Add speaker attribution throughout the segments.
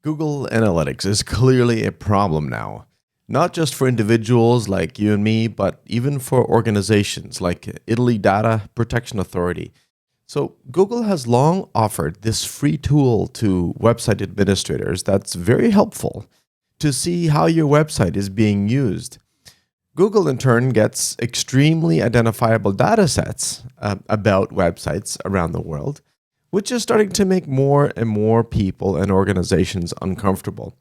Speaker 1: Google Analytics is clearly a problem now, not just for individuals like you and me, but even for organizations like Italy Data Protection Authority. So Google has long offered this free tool to website administrators that's very helpful to see how your website is being used. Google in turn gets extremely identifiable data sets about websites around the world, which is starting to make more and more people and organizations uncomfortable.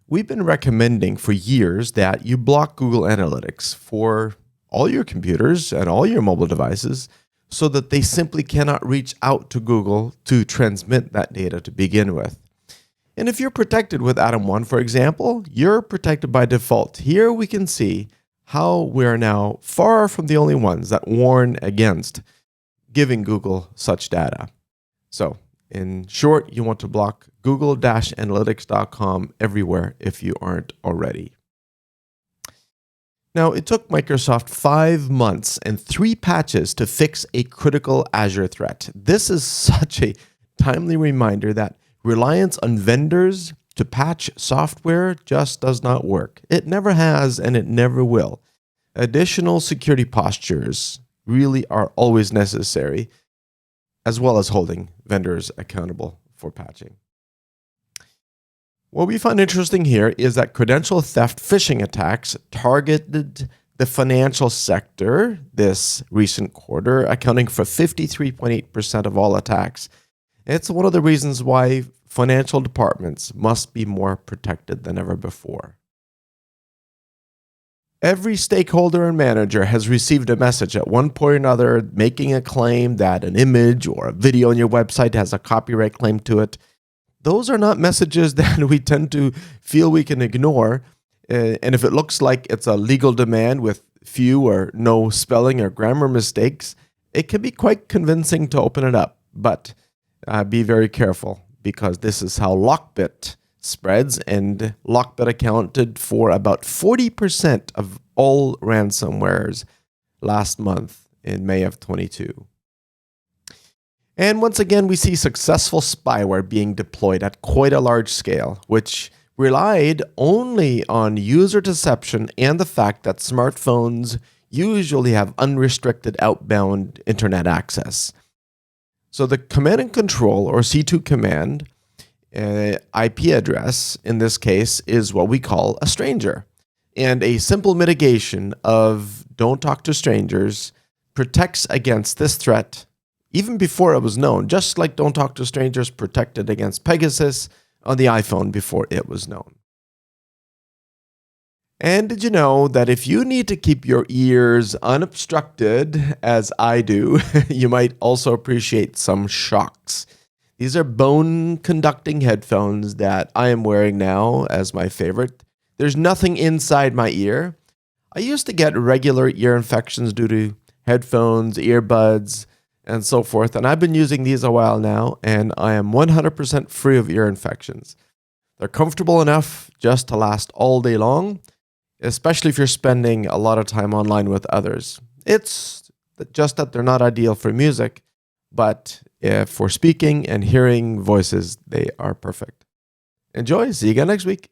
Speaker 1: We've been recommending for years that you block Google Analytics for all your computers and all your mobile devices so that they simply cannot reach out to Google to transmit that data to begin with. And if you're protected with Atom 1, for example, you're protected by default. Here we can see how we're now far from the only ones that warn against giving Google such data. So, in short, you want to block google-analytics.com everywhere if you aren't already. Now, it took Microsoft 5 months and 3 patches to fix a critical Azure threat. This is such a timely reminder that reliance on vendors to patch software just does not work. It never has, and it never will. Additional security postures really are always necessary, as well as holding vendors accountable for patching. What we find interesting here is that credential theft phishing attacks targeted the financial sector this recent quarter, accounting for 53.8% of all attacks. It's one of the reasons why financial departments must be more protected than ever before. Every stakeholder and manager has received a message at one point or another making a claim that an image or a video on your website has a copyright claim to it. Those are not messages that we tend to feel we can ignore. And if it looks like it's a legal demand with few or no spelling or grammar mistakes, it can be quite convincing to open it up. But be very careful, because this is how Lockbit spreads, and Lockbit accounted for about 40% of all ransomwares last month in May of 22. And once again, we see successful spyware being deployed at quite a large scale, which relied only on user deception and the fact that smartphones usually have unrestricted outbound internet access. So the command and control, or C2 command, IP address in this case is what we call a stranger. And a simple mitigation of don't talk to strangers protects against this threat even before it was known, just like don't talk to strangers protected against Pegasus on the iPhone before it was known. And did you know that if you need to keep your ears unobstructed, as I do, you might also appreciate some shocks. These are bone-conducting headphones that I am wearing now as my favorite. There's nothing inside my ear. I used to get regular ear infections due to headphones, earbuds, and so forth, and I've been using these a while now, and I am 100% free of ear infections. They're comfortable enough just to last all day long, especially if you're spending a lot of time online with others. It's just that they're not ideal for music, but for speaking and hearing voices, they are perfect. Enjoy. See you again next week.